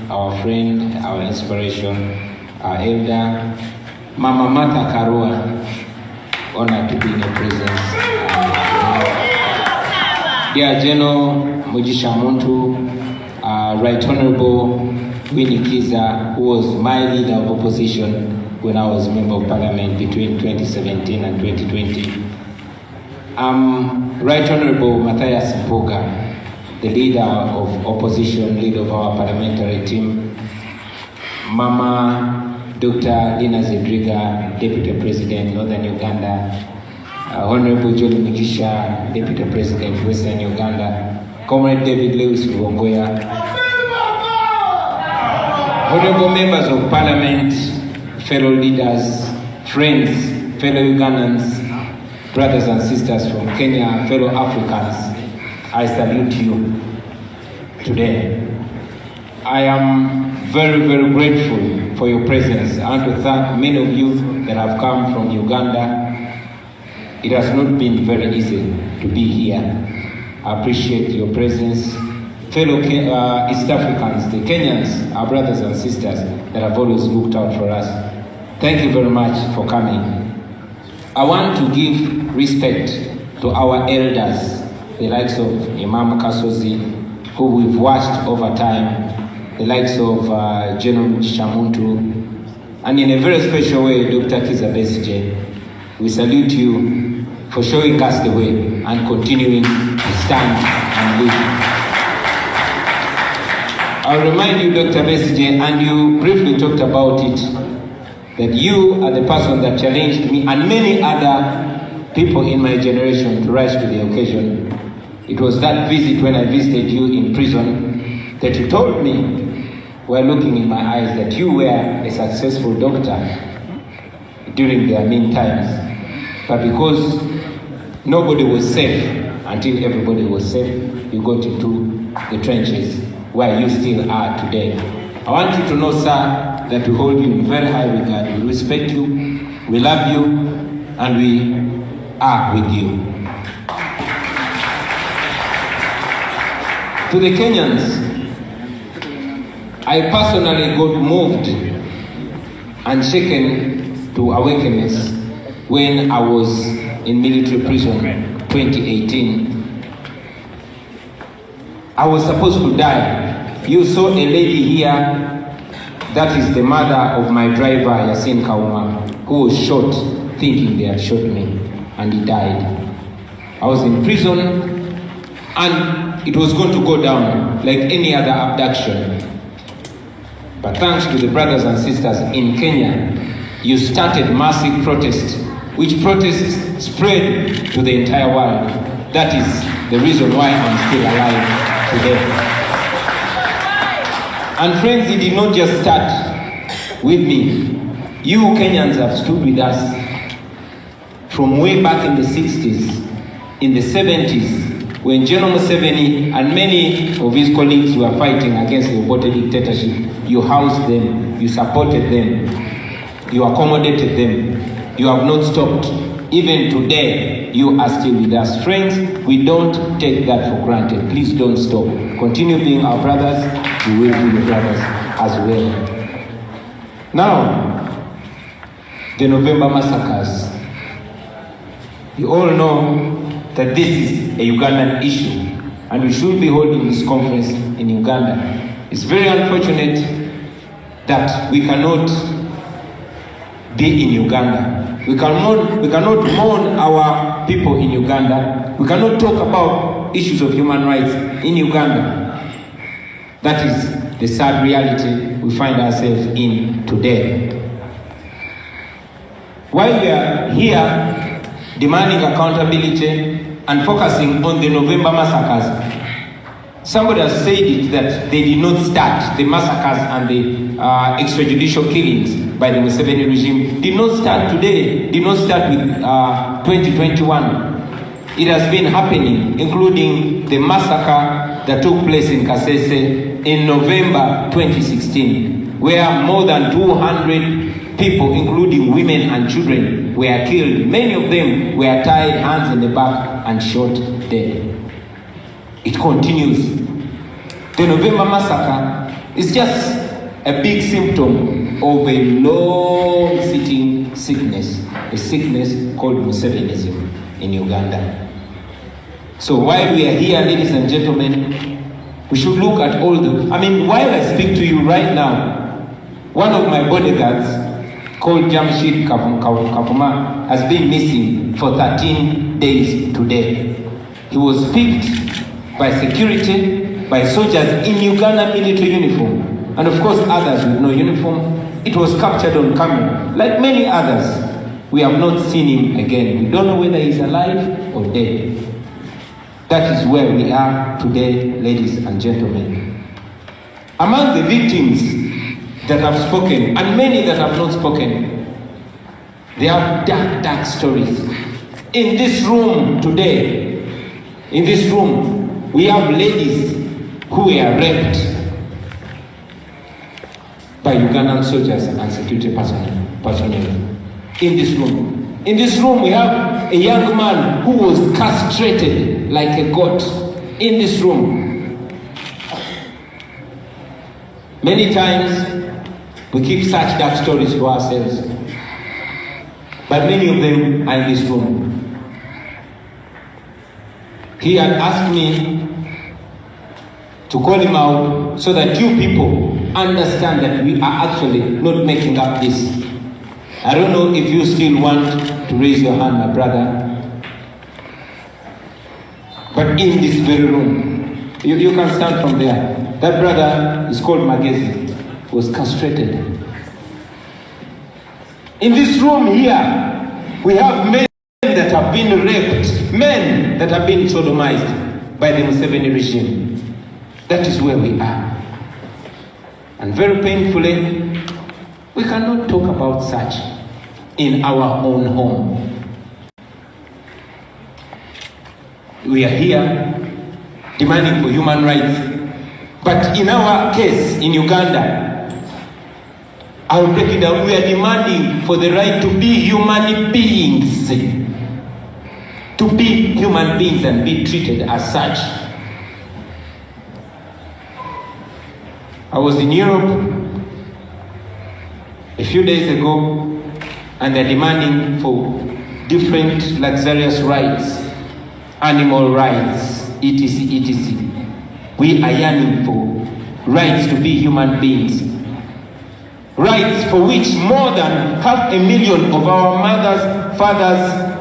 our friend, our inspiration, our elder, Mama Martha Karua, honored to be in your presence. Dear General Mujisha Muntu, Right Honorable Winnie Kiza, who was my leader of opposition when I was member of parliament between 2017 and 2020. Right Honorable Matthias Mpuga, the leader of opposition, leader of our parliamentary team. Mama Dr. Lina Zedriga, Deputy President, Northern Uganda. Honorable John Mujisha, Deputy President, Western Uganda. Comrade David Lewis Wongoya. Honorable members of parliament, fellow leaders, friends, fellow Ugandans, brothers and sisters from Kenya, fellow Africans, I salute you today. I am very, very grateful for your presence. I want to thank many of you that have come from Uganda. It has not been very easy to be here. I appreciate your presence. Fellow East Africans, the Kenyans, our brothers and sisters that have always looked out for us. Thank you very much for coming. I want to give respect to our elders, the likes of Imam Kasozi, who we've watched over time, the likes of General Mujisha Muntu, and in a very special way, Dr. Kiza Besije. We salute you for showing us the way and continuing to stand and lead. I'll remind you, Dr. Besije, and you briefly talked about it, that you are the person that challenged me and many other people in my generation to rise to the occasion. It was that visit when I visited you in prison that you told me, while looking in my eyes, that you were a successful doctor during their mean times. But because nobody was safe until everybody was safe, you got into the trenches where you still are today. I want you to know, sir, that we hold you in very high regard. We respect you, we love you, and we are with you. To the Kenyans, I personally got moved and shaken to awakeness when I was in military prison 2018. I was supposed to die. You saw a lady here, that is the mother of my driver, Yasin Kauma, who was shot thinking they had shot me, and he died. I was in prison, and it was going to go down like any other abduction. But thanks to the brothers and sisters in Kenya, you started massive protests, which protests spread to the entire world. That is the reason why I'm still alive today. And friends, it did not just start with me. You Kenyans have stood with us from way back in the 60s, in the 70s, when General Museveni and many of his colleagues were fighting against the Obote dictatorship. You housed them, you supported them, you accommodated them. You have not stopped. Even today, you are still with us. Friends, we don't take that for granted. Please don't stop. Continue being our brothers. We will be your brothers as well. Now, the November massacres. You all know that this is a Ugandan issue, and we should be holding this conference in Uganda. It's very unfortunate that we cannot be in Uganda. We cannot mourn our people in Uganda. We cannot talk about issues of human rights in Uganda. That is the sad reality we find ourselves in today. While we are here demanding accountability and focusing on the November massacres, somebody has said it that they did not start, the massacres and the extrajudicial killings by the Museveni regime did not start today, did not start with 2021. It has been happening, including the massacre that took place in Kasese in November 2016, where more than 200 people, including women and children, were killed. Many of them were tied hands in the back and shot dead. It continues. The November massacre It's just a big symptom of a long-sitting sickness, a sickness called Musevenism in Uganda. So while we are here, ladies and gentlemen, we should look at all the... while I speak to you right now, one of my bodyguards, called Jamshid Kapuma, has been missing for 13 days today. He was picked by security, by soldiers in Uganda military uniform, and of course others with no uniform. It was captured on camera. Like many others, we have not seen him again. We don't know whether he's alive or dead. That is where we are today, ladies and gentlemen. Among the victims that have spoken, and many that have not spoken, they have dark, dark stories. In this room today, in this room, we have ladies who were raped by Ugandan soldiers and security personnel. In this room. In this room, we have a young man who was castrated like a goat. In this room. Many times, we keep such dark stories to ourselves. But many of them are in this room. He had asked me to call him out so that you people understand that we are actually not making up this. I don't know if you still want to raise your hand, my brother. But in this very room, you can stand from there. That brother is called Magezi, was castrated. In this room here, we have men that have been raped, men that have been sodomized by the Museveni regime. That is where we are. And very painfully, we cannot talk about such in our own home. We are here demanding for human rights. But in our case, in Uganda, I will break it down. We are demanding for the right to be human beings. To be human beings and be treated as such. I was in Europe a few days ago, and they're demanding for different luxurious rights, animal rights, etc., etc. We are yearning for rights to be human beings. Rights for which more than 500,000 of our mothers, fathers,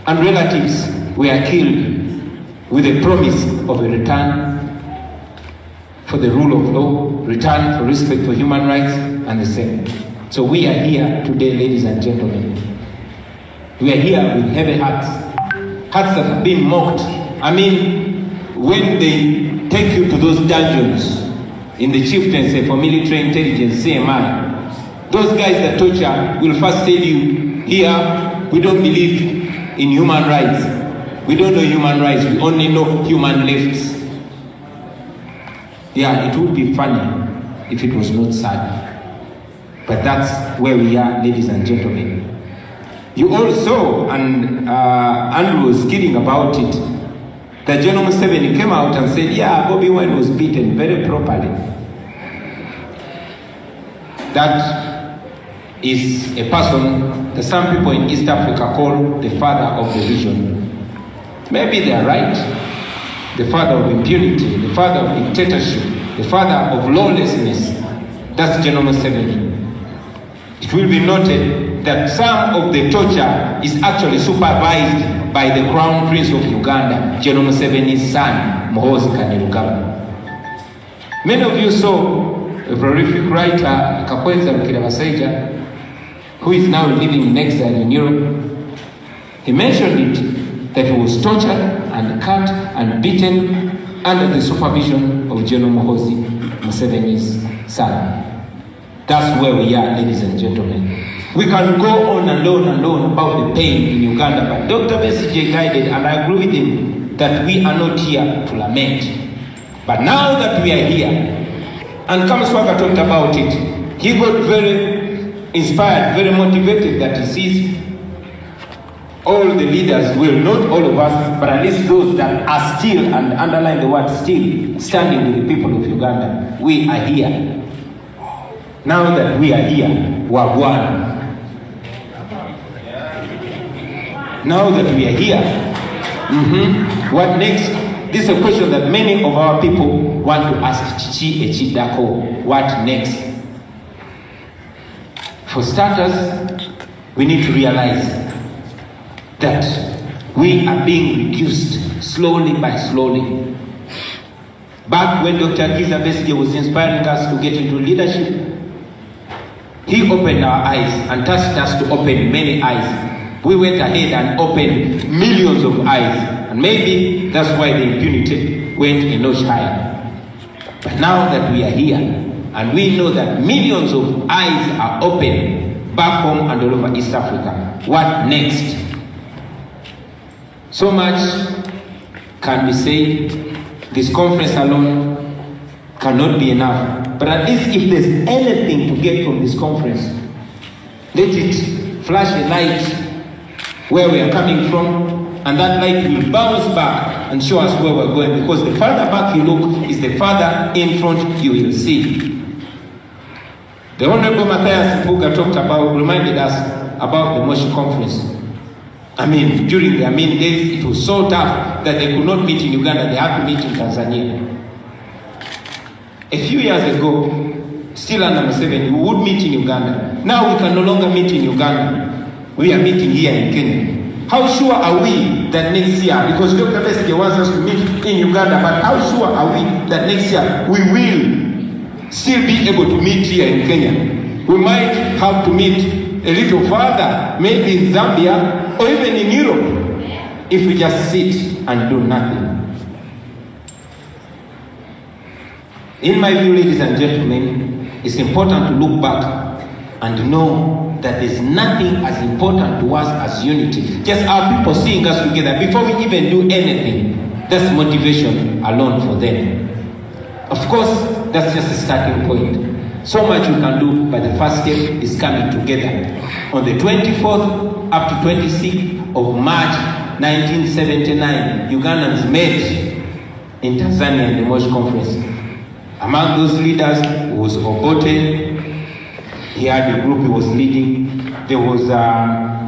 and relatives were killed with the promise of a return for the rule of law, return for respect for human rights, and the same. So we are here today, ladies and gentlemen. We are here with heavy hearts, hearts that have been mocked. When they take you to those dungeons in the chieftaincy for military intelligence, CMI, those guys that torture will first tell you, here, we don't believe in human rights. We don't know human rights, we only know human lefts. Yeah, it would be funny if it was not sad. But that's where we are, ladies and gentlemen. You all saw, and Andrew was kidding about it, that General Museveni came out and said, yeah, Bobi Wine was beaten very properly. That is a person that some people in East Africa call the father of the region. Maybe they are right. The father of impunity, the father of dictatorship, the father of lawlessness. That's General Museveni. It will be noted that some of the torture is actually supervised by the Crown Prince of Uganda, General Museveni's son, Muhoozi Kainerugaba. Many of you saw a prolific writer, Kakwenza Rukirabasaija, who is now living in exile in Europe. He mentioned it, that he was tortured and cut and beaten under the supervision of General Muhoozi Museveni's son. That's where we are, ladies and gentlemen. We can go on and on and on about the pain in Uganda, but Dr. Besigye guided, and I agree with him, that we are not here to lament. But now that we are here, and Kamswaga talked about it, he got very inspired, very motivated that he sees all the leaders, well, not all of us, but at least those that are still, and underline the word still, standing with the people of Uganda. We are here. Now that we are here, Wagwan. Now that we are here, what next? This is a question that many of our people want to ask Chichi Echidako. What next? For starters, we need to realize that we are being reduced slowly by slowly. Back when Dr. Kiza Besigye was inspiring us to get into leadership, he opened our eyes and tasked us to open many eyes. We went ahead and opened millions of eyes, and maybe that's why the impunity went a notch higher. But now that we are here, and we know that millions of eyes are open back home and all over East Africa, what next? So much can be said. This conference alone cannot be enough. But at least if there's anything to get from this conference, let it flash a light where we are coming from, and that light will bounce back and show us where we're going, because the farther back you look is the farther in front you will see. The Honorable Matthias Mpuga reminded us about the Moshi conference. During the Amin days, it was so tough that they could not meet in Uganda, they had to meet in Tanzania. A few years ago, still under Museveni, we would meet in Uganda. Now we can no longer meet in Uganda. We are meeting here in Kenya. How sure are we that next year, because Dr. Besigye wants us to meet in Uganda, but how sure are we that next year we will still be able to meet here in Kenya? We might have to meet a little further, maybe in Zambia or even in Europe, if we just sit and do nothing. In my view, ladies and gentlemen, it's important to look back and know that there's nothing as important to us as unity. Just our people seeing us together before we even do anything, that's motivation alone for them. Of course, that's just a starting point. So much we can do, but the first step is coming together. On the 24th up to 26th of March 1979, Ugandans met in Tanzania in the Moshi Conference. Among those leaders was Obote. He had a group he was leading. There was,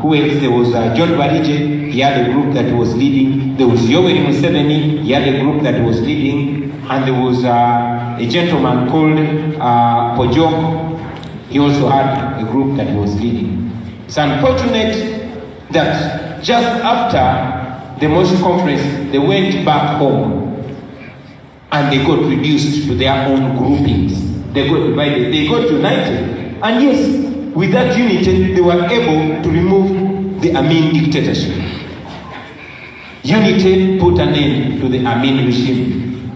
who else? There was John Barije. He had a group that he was leading. There was Yoweri Museveni. He had a group that he was leading. And there was a gentleman called Pojok. He also had a group that he was leading. It's unfortunate that just after the Moshi conference, they went back home and they got reduced to their own groupings. They got divided. They got united. And yes, with that unity, they were able to remove the Amin dictatorship. Unity put an end to the Amin regime.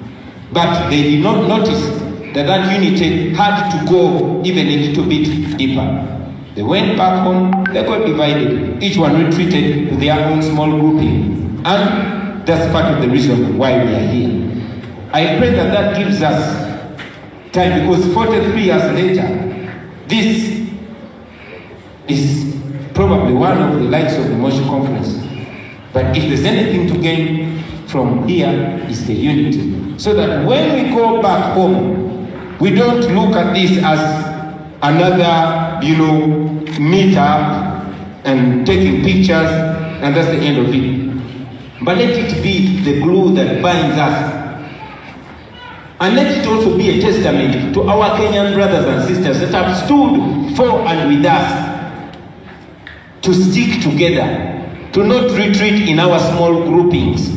But they did not notice that that unity had to go even a little bit deeper. They went back home, they got divided. Each one retreated to their own small grouping. And that's part of the reason why we are here. I pray that that gives us time, because 43 years later, this is probably one of the lights of the Moshi conference. But if there's anything to gain from here, is the unity. So that when we go back home, we don't look at this as another, meet up and taking pictures, and that's the end of it. But let it be the glue that binds us. And let it also be a testament to our Kenyan brothers and sisters that have stood for and with us, to stick together, to not retreat in our small groupings,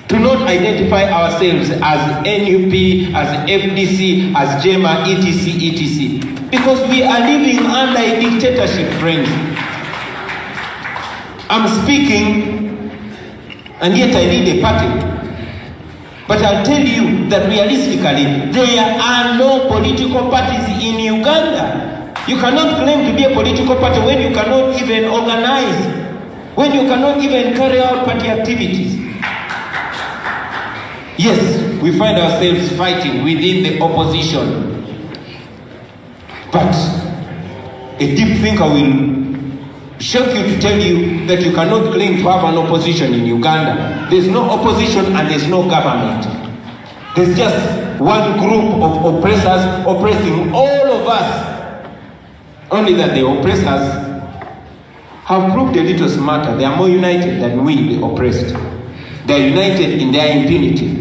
to not identify ourselves as NUP, as FDC, as JEMA, etc., etc. Because we are living under a dictatorship, friends. I'm speaking, and yet I lead a party. But I'll tell you that realistically, there are no political parties in Uganda. You cannot claim to be a political party when you cannot even organize, when you cannot even carry out party activities. Yes, we find ourselves fighting within the opposition. But a deep thinker will shock you to tell you that you cannot claim to have an opposition in Uganda. There's no opposition and there's no government. There's just one group of oppressors oppressing all of of us. Only that the oppressors have proved a little smarter. They are more united than we, the oppressed. They are united in their impunity.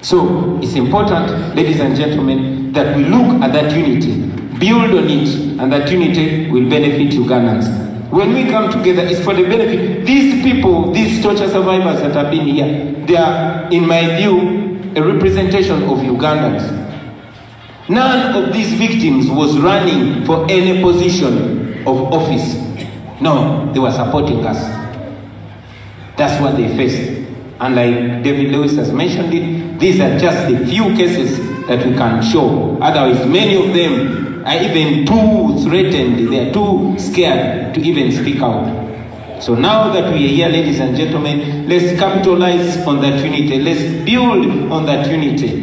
So it's important, ladies and gentlemen, that we look at that unity, build on it, and that unity will benefit Ugandans. When we come together, it's for the benefit. These people, these torture survivors that have been here, they are, in my view, a representation of Ugandans. None of these victims was running for any position of office. No, they were supporting us. That's what they faced. And like David Lewis has mentioned it, these are just the few cases that we can show. Otherwise, many of them are even too threatened, they are too scared to even speak out. So now that we are here, ladies and gentlemen, let's capitalize on that unity. Let's build on that unity.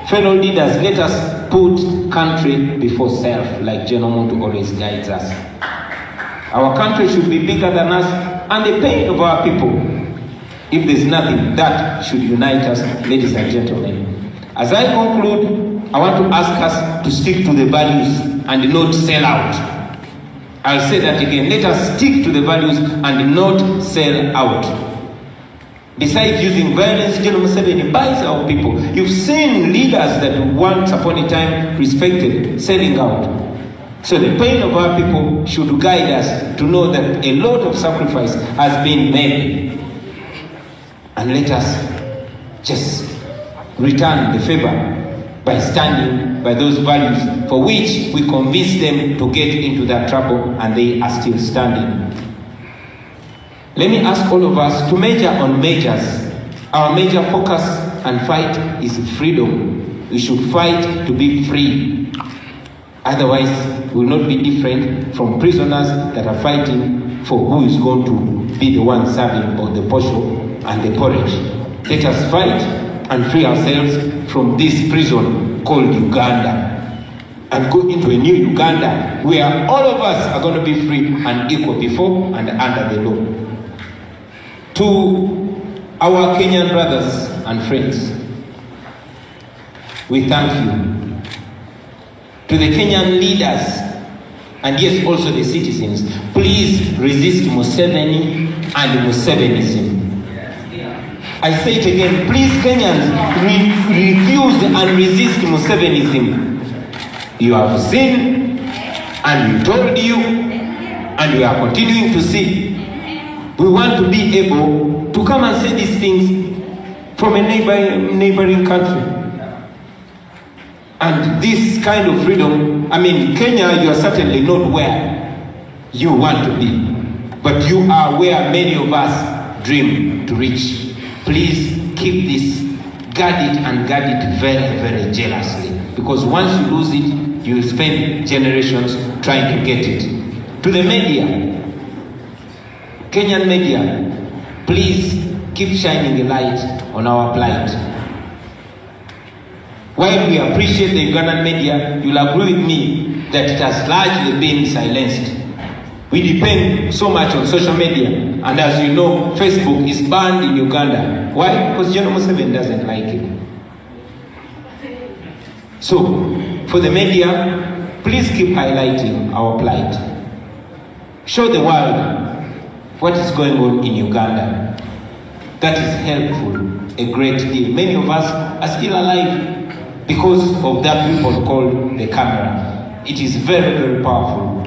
Fellow leaders, let us put country before self, like General Montu always guides us. Our country should be bigger than us and the pain of our people. If there's nothing, that should unite us, ladies and gentlemen. As I conclude, I want to ask us to stick to the values and not sell out. I'll say that again. Let us stick to the values and not sell out. Besides using violence, General Museveni buys our people. You've seen leaders that once upon a time respected selling out. So the pain of our people should guide us to know that a lot of sacrifice has been made. And let us just return the favor by standing by those values for which we convinced them to get into that trouble, and they are still standing. Let me ask all of us to major on majors. Our major focus and fight is freedom. We should fight to be free. Otherwise, we will not be different from prisoners that are fighting for who is going to be the one serving both the portion and the porridge. Let us fight and free ourselves from this prison called Uganda and go into a new Uganda where all of us are going to be free and equal before and under the law. To our Kenyan brothers and friends, we thank you. To the Kenyan leaders, and yes, also the citizens, please resist Museveni and Musevenism. I say it again, please Kenyans, refuse and resist Musevenism. You have seen, and we told you, and we are continuing to see. We want to be able to come and say these things from a neighboring country. And this kind of freedom, I mean, Kenya, you are certainly not where you want to be, but you are where many of us dream to reach. Please keep this, guard it and guard it very, very jealously. Because once you lose it, you will spend generations trying to get it. To the media, Kenyan media, please keep shining a light on our plight. While we appreciate the Ugandan media, you'll agree with me that it has largely been silenced. We depend so much on social media, and as you know, Facebook is banned in Uganda. Why? Because General Museveni doesn't like it. So, for the media, please keep highlighting our plight. Show the world what is going on in Uganda. That is helpful a great deal. Many of us are still alive because of that weapon called the camera. It is very, very powerful.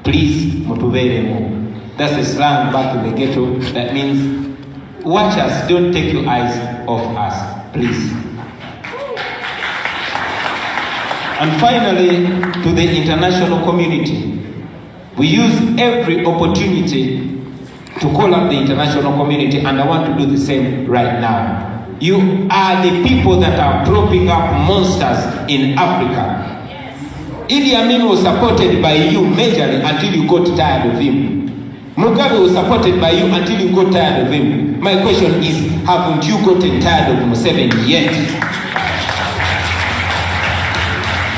Please, mutuberemo. That's a slang back in the ghetto. That means, watch us, don't take your eyes off us, please. And finally, to the international community, we use every opportunity to call up the international community, and I want to do the same right now. You are the people that are propping up monsters in Africa. Idi Amin was supported by you majorly until you got tired of him. Mugabe was supported by you until you got tired of him. My question is, haven't you gotten tired of Museveni yet?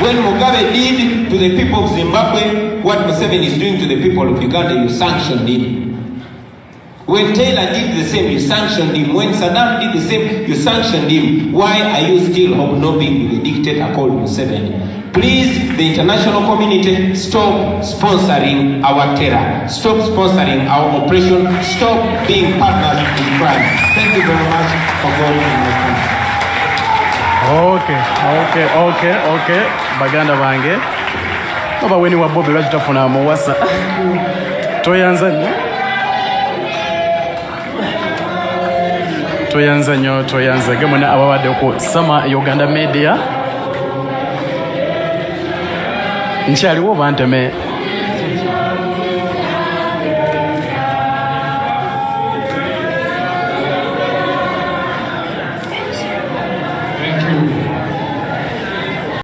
When Mugabe did to the people of Zimbabwe what Museveni is doing to the people of Uganda, you sanctioned him. When Taylor did the same, you sanctioned him. When Saddam did the same, you sanctioned him. Why are you still hobnobbing with a dictator called Museveni? Please, the international community, stop sponsoring our terror. Stop sponsoring our oppression. Stop being partners in crime. Thank you very much for going in my country. Okay. Baganda bange. Oba weni wa Bobi lwakitafuna muwasa. Toyanza nnyo. Toyanza gemuna abawadde ku Sama Uganda Media. Nkyaliwo banteme